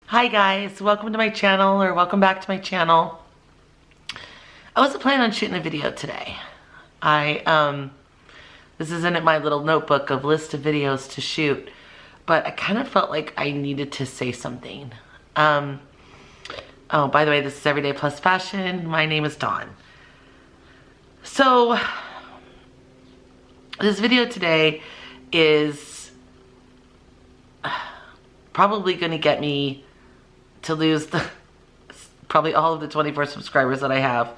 Hi guys, welcome to my channel, or welcome back to my channel. I wasn't planning on shooting a video today. This isn't in my little notebook of list of videos to shoot, but I kind of felt like I needed to say something. Oh, by the way, this is Everyday Plus Fashion. My name is Dawn. So, this video today is probably going to get me to lose probably all of the 24 subscribers that I have.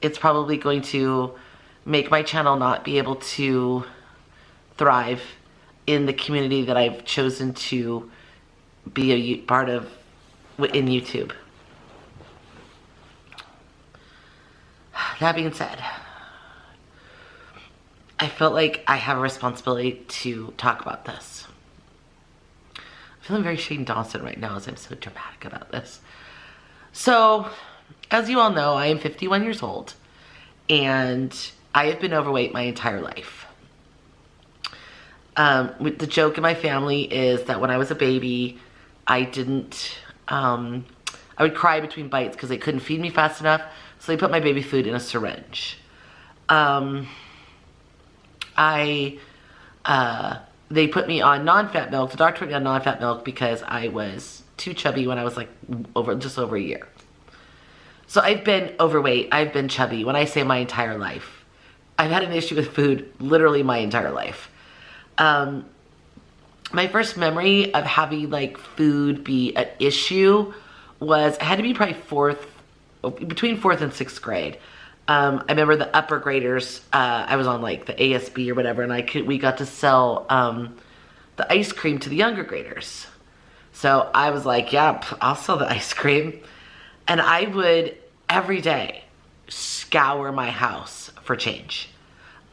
It's probably going to make my channel not be able to thrive in the community that I've chosen to be a part of in YouTube. That being said, I felt like I have a responsibility to talk about this. I'm feeling very Shane Dawson right now as I'm so dramatic about this. So, as you all know, I am 51 years old, and I have been overweight my entire life. The joke in my family is that when I was a baby, I would cry between bites because they couldn't feed me fast enough, so they put my baby food in a syringe. They put me on non-fat milk. The doctor put me on non-fat milk because I was too chubby when I was like just over a year. So I've been overweight, I've been chubby, when I say my entire life. I've had an issue with food literally my entire life. My first memory of having like food be an issue was, I had to be probably between 4th and 6th grade. I remember the upper graders, I was on like the ASB or whatever, and we got to sell the ice cream to the younger graders. So I was like, yeah, I'll sell the ice cream. And I would, every day, scour my house for change.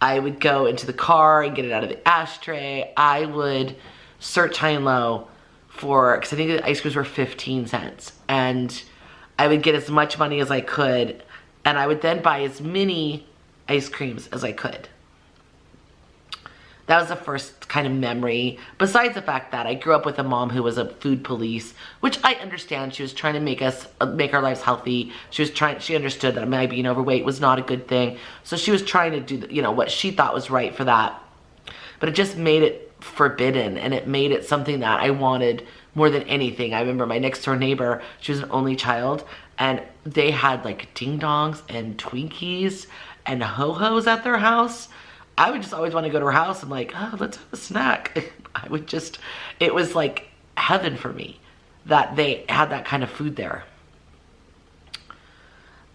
I would go into the car and get it out of the ashtray. I would search high and low because I think the ice creams were 15 cents. And I would get as much money as I could, and I would then buy as many ice creams as I could. That was the first kind of memory, besides the fact that I grew up with a mom who was a food police, which I understand. She was trying to make our lives healthy. She understood that my being overweight was not a good thing. So she was trying to do, what she thought was right for that. But it just made it forbidden, and it made it something that I wanted more than anything. I remember my next door neighbor, she was an only child, and they had like ding dongs and Twinkies and ho-hos at their house. I would just always want to go to her house and like, oh, let's have a snack. It was like heaven for me that they had that kind of food there.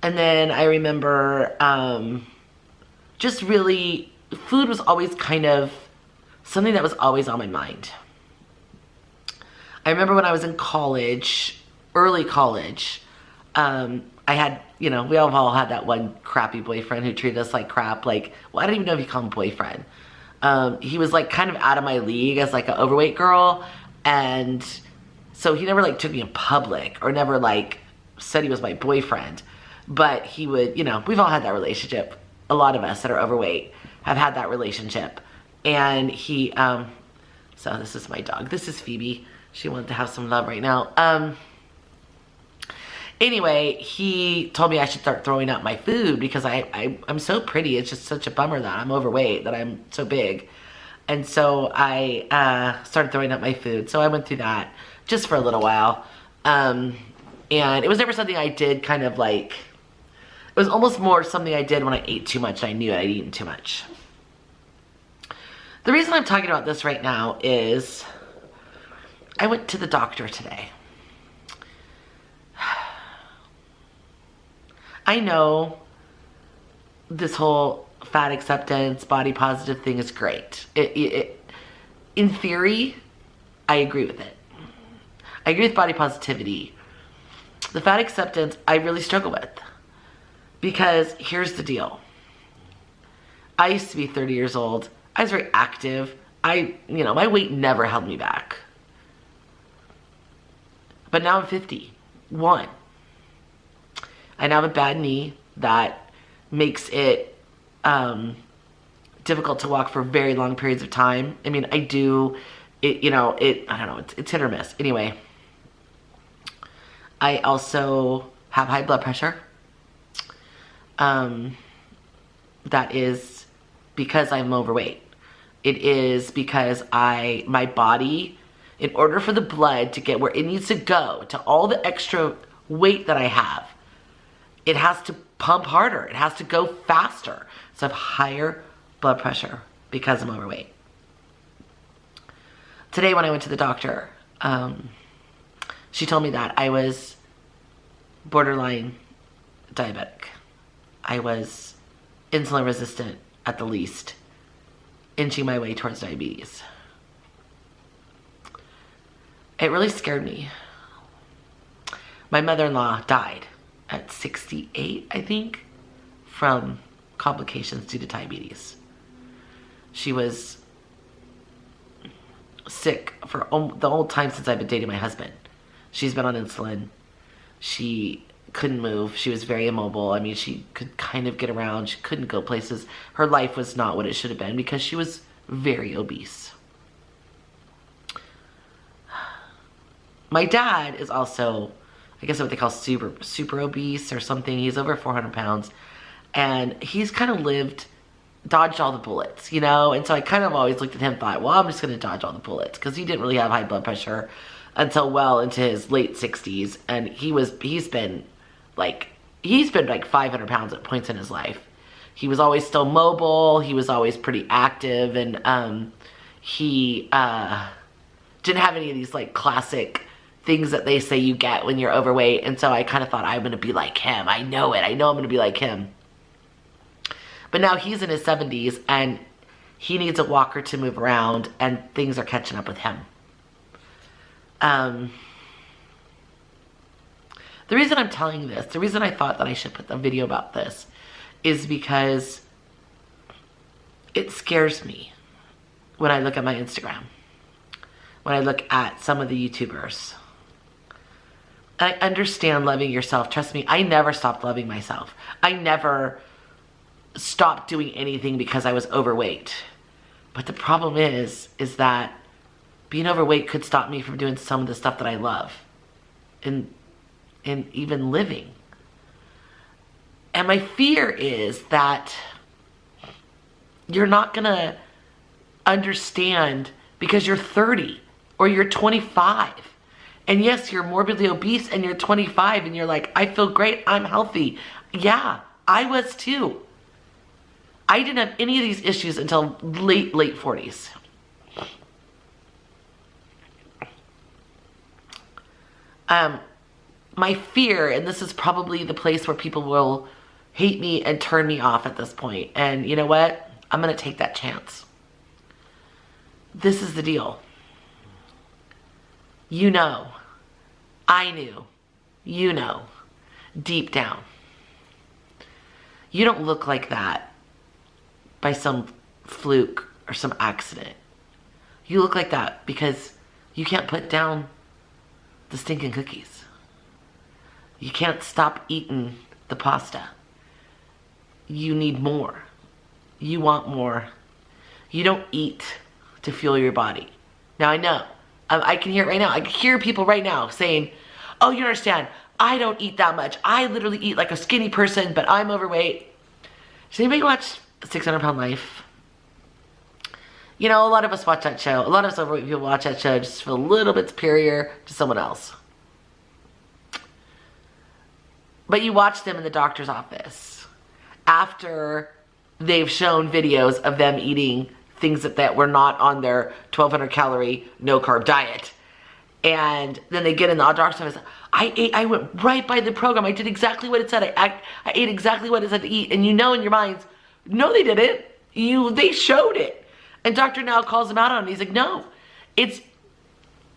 And then I remember just really, food was always kind of something that was always on my mind. I remember when I was in college, early college, I had, we all had that one crappy boyfriend who treated us like crap. Like, well, I don't even know if you call him boyfriend. He was like kind of out of my league as like an overweight girl. And so he never like took me in public or never like said he was my boyfriend. But he would, we've all had that relationship. A lot of us that are overweight have had that relationship. And he, so this is my dog. This is Phoebe. She wanted to have some love right now. Anyway, he told me I should start throwing out my food because I'm so pretty. It's just such a bummer that I'm overweight, that I'm so big. And so I started throwing out my food. So I went through that just for a little while. And it was never something I did kind of like, it was almost more something I did when I ate too much. I knew I'd eaten too much. The reason I'm talking about this right now is I went to the doctor today. I know this whole fat acceptance, body positive thing is great. In theory, I agree with it. I agree with body positivity. The fat acceptance, I really struggle with. Because here's the deal. I used to be 30 years old. I was very active. My weight never held me back. But now I'm 51. I now have a bad knee that makes it difficult to walk for very long periods of time. I mean, I do I don't know, it's hit or miss. Anyway, I also have high blood pressure. That is because I'm overweight. It is because my body, in order for the blood to get where it needs to go, to all the extra weight that I have, it has to pump harder. It has to go faster. So I have higher blood pressure because I'm overweight. Today when I went to the doctor, she told me that I was borderline diabetic. I was insulin resistant at the least, inching my way towards diabetes. It really scared me. My mother-in-law died at 68, I think, from complications due to diabetes. She was sick for the whole time since I've been dating my husband. She's been on insulin. She couldn't move. She was very immobile. I mean, she could kind of get around. She couldn't go places. Her life was not what it should have been because she was very obese. My dad is also, I guess what they call super obese or something. He's over 400 pounds. And he's kind of dodged all the bullets, you know? And so I kind of always looked at him and thought, well, I'm just going to dodge all the bullets. Because he didn't really have high blood pressure until well into his late 60s. And he's been like 500 pounds at points in his life. He was always still mobile. He was always pretty active. And he didn't have any of these like classic things that they say you get when you're overweight. And so I kind of thought, I'm going to be like him. I know it. I know I'm going to be like him. But now he's in his 70s and he needs a walker to move around and things are catching up with him. The reason I'm telling this, the reason I thought that I should put the video about this is because it scares me when I look at my Instagram, when I look at some of the YouTubers. I understand loving yourself. Trust me, I never stopped loving myself. I never stopped doing anything because I was overweight. But the problem is that being overweight could stop me from doing some of the stuff that I love and even living. And my fear is that you're not gonna understand because you're 30 or you're 25. And yes, you're morbidly obese and you're 25 and you're like, I feel great, I'm healthy. Yeah, I was too. I didn't have any of these issues until late 40s. My fear, and this is probably the place where people will hate me and turn me off at this point. And you know what? I'm going to take that chance. This is the deal. You know, I knew, you know, deep down, you don't look like that by some fluke or some accident. You look like that because you can't put down the stinking cookies. You can't stop eating the pasta. You need more. You want more. You don't eat to fuel your body. Now I know, I can hear it right now. I can hear people right now saying, oh, you understand, I don't eat that much. I literally eat like a skinny person, but I'm overweight. Does anybody watch 600 Pound Life? You know, a lot of us watch that show. A lot of us overweight people watch that show just to feel a little bit superior to someone else. But you watch them in the doctor's office after they've shown videos of them eating things that were not on their 1,200 calorie, no carb diet. And then they get in the doctor's office. I went right by the program. I did exactly what it said. I ate exactly what it said to eat. And you know in your minds, no, they didn't. They showed it. And doctor now calls him out on it. He's like, no, it's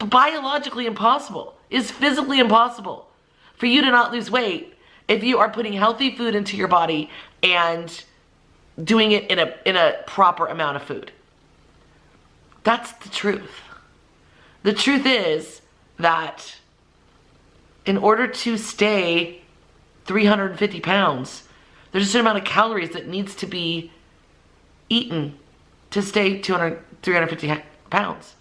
biologically impossible. It's physically impossible for you to not lose weight if you are putting healthy food into your body and doing it in a proper amount of food. That's the truth. The truth is that in order to stay 350 pounds, there's a certain amount of calories that needs to be eaten to stay 350 pounds.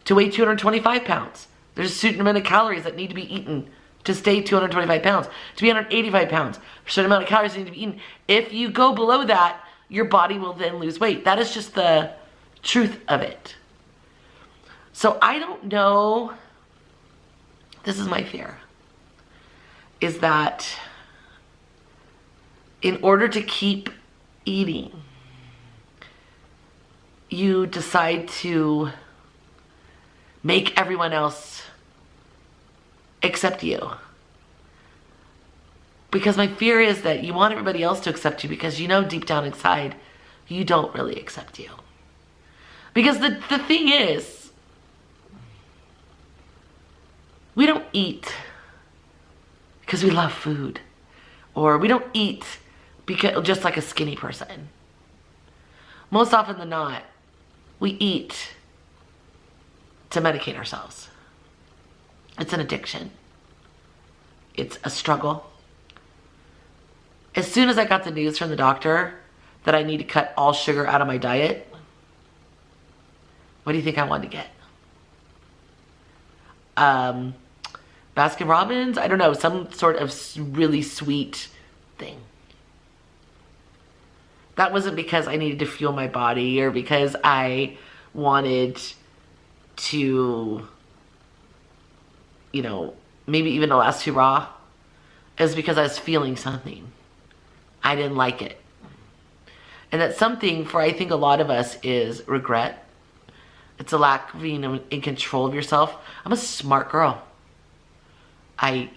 to weigh 225 pounds. There's a certain amount of calories that need to be eaten to stay 225 pounds. To be 185 pounds, a certain amount of calories need to be eaten. If you go below that, your body will then lose weight. That is just the truth of it. So I don't know, this is my fear, is that in order to keep eating, you decide to make everyone else accept you. Because my fear is that you want everybody else to accept you because you know deep down inside you don't really accept you. Because the thing is, we don't eat because we love food. Or we don't eat because just like a skinny person. Most often than not, we eat to medicate ourselves. It's an addiction. It's a struggle. As soon as I got the news from the doctor that I need to cut all sugar out of my diet, what do you think I wanted to get? Baskin Robbins? I don't know, some sort of really sweet thing. That wasn't because I needed to fuel my body or because I wanted to, you know, maybe even the last too raw. It was because I was feeling something. I didn't like it. And that something for I think a lot of us is regret. It's a lack of being in control of yourself. I'm a smart girl. I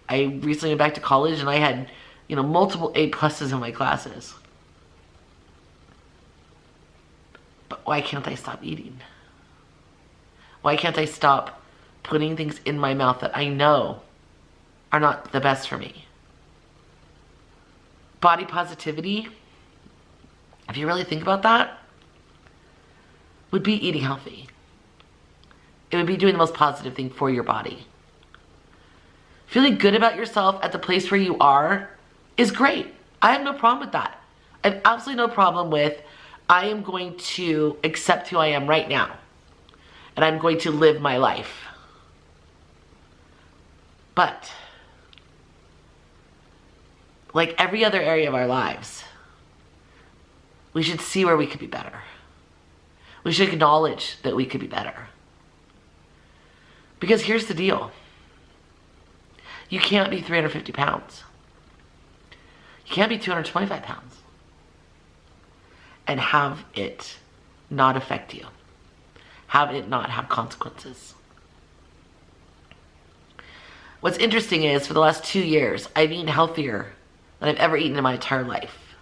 recently went back to college and I had, multiple A pluses in my classes. But why can't I stop eating? Why can't I stop putting things in my mouth that I know are not the best for me? Body positivity, if you really think about that, would be eating healthy. It would be doing the most positive thing for your body. Feeling good about yourself at the place where you are is great. I have no problem with that. I have absolutely no problem with, I am going to accept who I am right now. And I'm going to live my life. But, like every other area of our lives, we should see where we could be better. We should acknowledge that we could be better. Because here's the deal. You can't be 350 pounds. You can't be 225 pounds. And have it not affect you. Have it not have consequences. What's interesting is, for the last 2 years, I've eaten healthier than I've ever eaten in my entire life.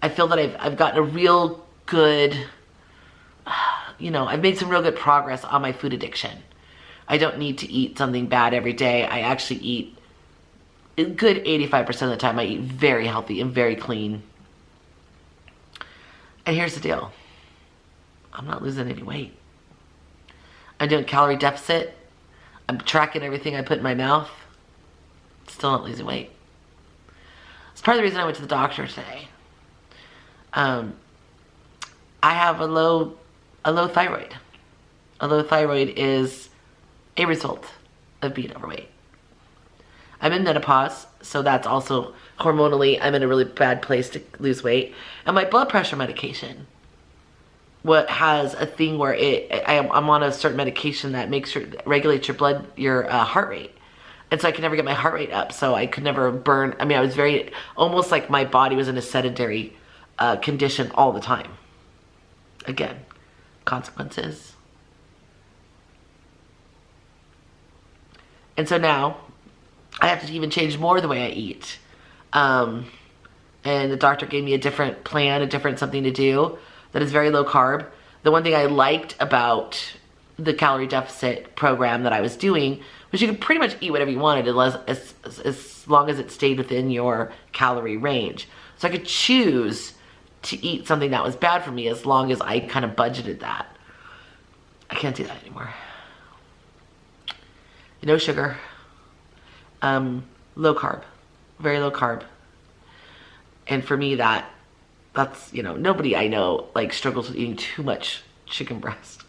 I feel that I've gotten a real good, I've made some real good progress on my food addiction. I don't need to eat something bad every day. I actually eat a good 85% of the time. I eat very healthy and very clean. And here's the deal. I'm not losing any weight. I'm doing calorie deficit. I'm tracking everything I put in my mouth. Still not losing weight. It's part of the reason I went to the doctor today. I have a low thyroid. A low thyroid is a result of being overweight. I'm in menopause, so that's also hormonally, I'm in a really bad place to lose weight. And my blood pressure medication, what has a thing where I'm on a certain medication that regulates your heart rate. And so I could never get my heart rate up, so I could never burn. I was almost like my body was in a sedentary condition all the time. Again, consequences. And so now, I have to even change more the way I eat. And the doctor gave me a different plan, a different something to do that is very low carb. The one thing I liked about the calorie deficit program that I was doing was you could pretty much eat whatever you wanted as long as it stayed within your calorie range. So I could choose to eat something that was bad for me as long as I kind of budgeted that. I can't do that anymore. No sugar. Low carb. Very low carb. And for me that's, nobody I know struggles with eating too much chicken breast.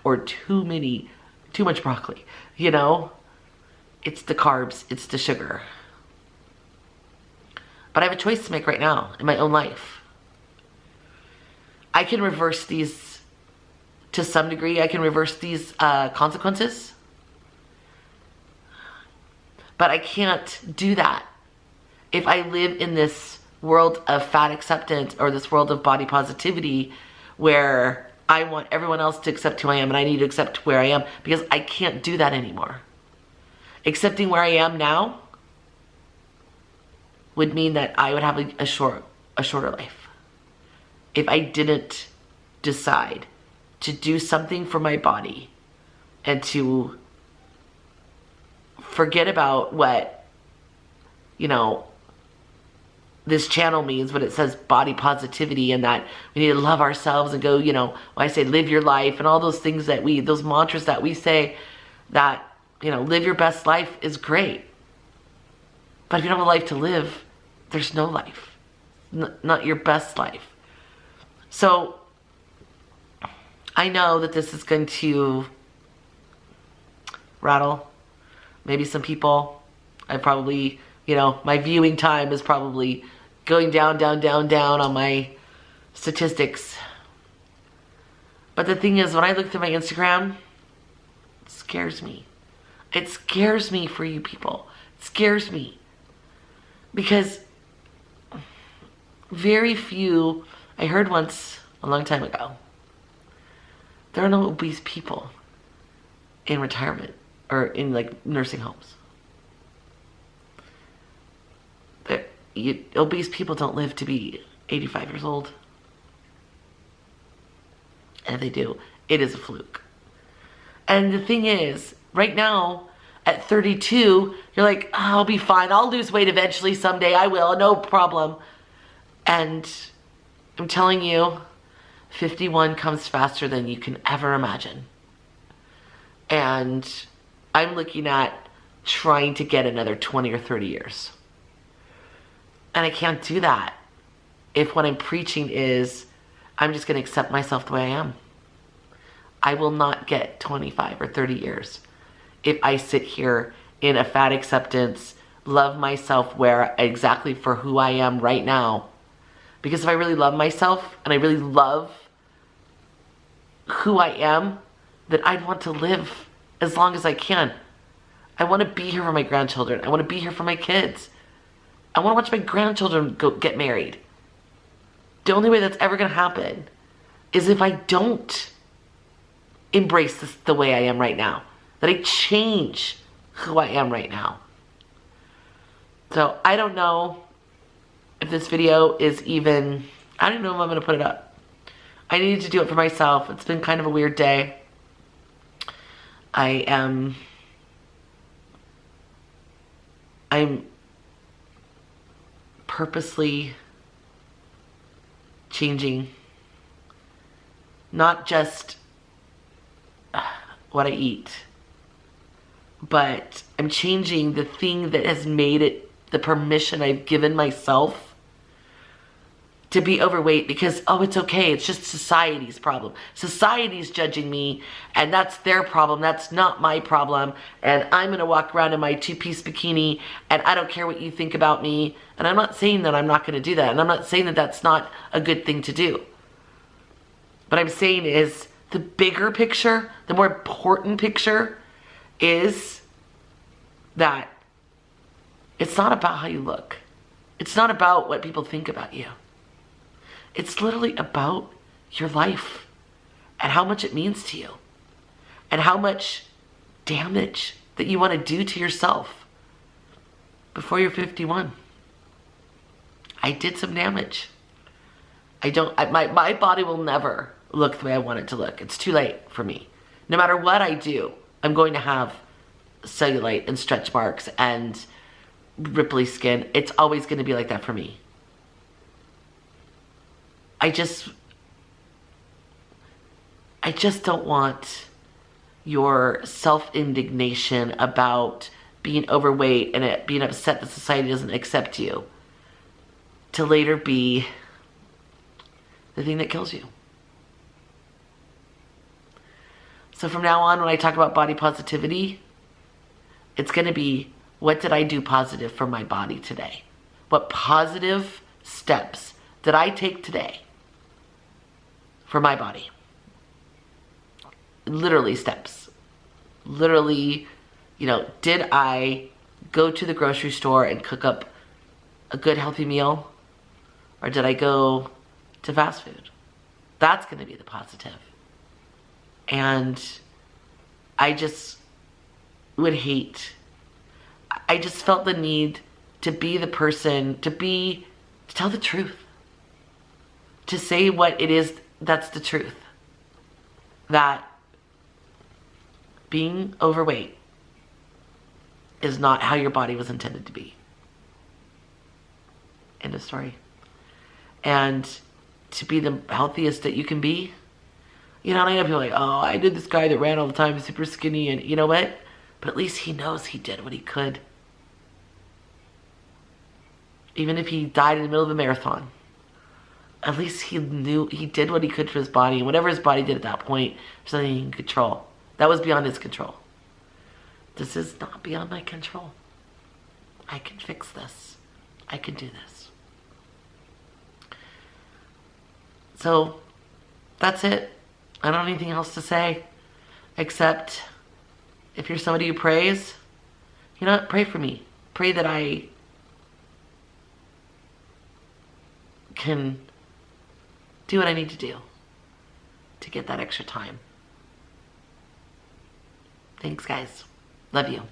or too much broccoli, you know? It's the carbs, it's the sugar. But I have a choice to make right now in my own life. I can reverse these to some degree. I can reverse these consequences. But I can't do that if I live in this world of fat acceptance or this world of body positivity where I want everyone else to accept who I am and I need to accept where I am, because I can't do that anymore. Accepting where I am now would mean that I would have a shorter life. If I didn't decide to do something for my body and to forget about what, you know, this channel means when it says body positivity, and that we need to love ourselves and go, you know, when I say live your life and all those things that those mantras that we say, that, you know, live your best life is great. But if you don't have a life to live, there's no life. Not your best life. So I know that this is going to rattle maybe some people. I probably, you know, my viewing time is probably going down, down, down, down on my statistics. But the thing is, when I look through my Instagram, it scares me. It scares me for you people. It scares me. Because very few, I heard once a long time ago, there are no obese people in retirement or in like nursing homes. Obese people don't live to be 85 years old. And if they do, it is a fluke. And the thing is, right now, at 32, you're like, oh, I'll be fine. I'll lose weight eventually someday. I will, no problem. And I'm telling you, 51 comes faster than you can ever imagine. And I'm looking at trying to get another 20 or 30 years. And I can't do that if what I'm preaching is I'm just going to accept myself the way I am. I will not get 25 or 30 years if I sit here in a fat acceptance, love myself where exactly for who I am right now. Because if I really love myself and I really love who I am, then I'd want to live as long as I can. I want to be here for my grandchildren. I want to be here for my kids. I want to watch my grandchildren get married. The only way that's ever going to happen is if I don't embrace this the way I am right now. That I change who I am right now. So I don't know if this video is even, I don't know if I'm going to put it up. I needed to do it for myself. It's been kind of a weird day. I'm purposely changing not just what I eat, but I'm changing the thing that has made it the permission I've given myself to be overweight, because, oh, it's okay. It's just society's problem. Society's judging me, and that's their problem. That's not my problem. And I'm going to walk around in my two-piece bikini, and I don't care what you think about me. And I'm not saying that I'm not going to do that. And I'm not saying that that's not a good thing to do. What I'm saying is the bigger picture, the more important picture is that it's not about how you look. It's not about what people think about you. It's literally about your life and how much it means to you and how much damage that you want to do to yourself before you're 51. I did some damage. My body will never look the way I want it to look. It's too late for me. No matter what I do, I'm going to have cellulite and stretch marks and ripply skin. It's always going to be like that for me. I just don't want your self-indignation about being overweight and it being upset that society doesn't accept you to later be the thing that kills you. So from now on, when I talk about body positivity, it's going to be, what did I do positive for my body today? What positive steps did I take today for my body? Literally steps. Literally, did I go to the grocery store and cook up a good healthy meal? Or did I go to fast food? That's going to be the positive. And I just would hate, I just felt the need to be the person, to tell the truth. To say what it is that's the truth. That being overweight is not how your body was intended to be. End of story. And to be the healthiest that you can be. And I know people are like, oh, I did this guy that ran all the time, super skinny, and you know what? But at least he knows he did what he could. Even if he died in the middle of a marathon, at least he knew he did what he could for his body. And whatever his body did at that point, there's nothing he can control. That was beyond his control. This is not beyond my control. I can fix this. I can do this. So, that's it. I don't have anything else to say. Except, if you're somebody who prays, you know what? Pray for me. Pray that I can do what I need to do to get that extra time. Thanks, guys. Love you.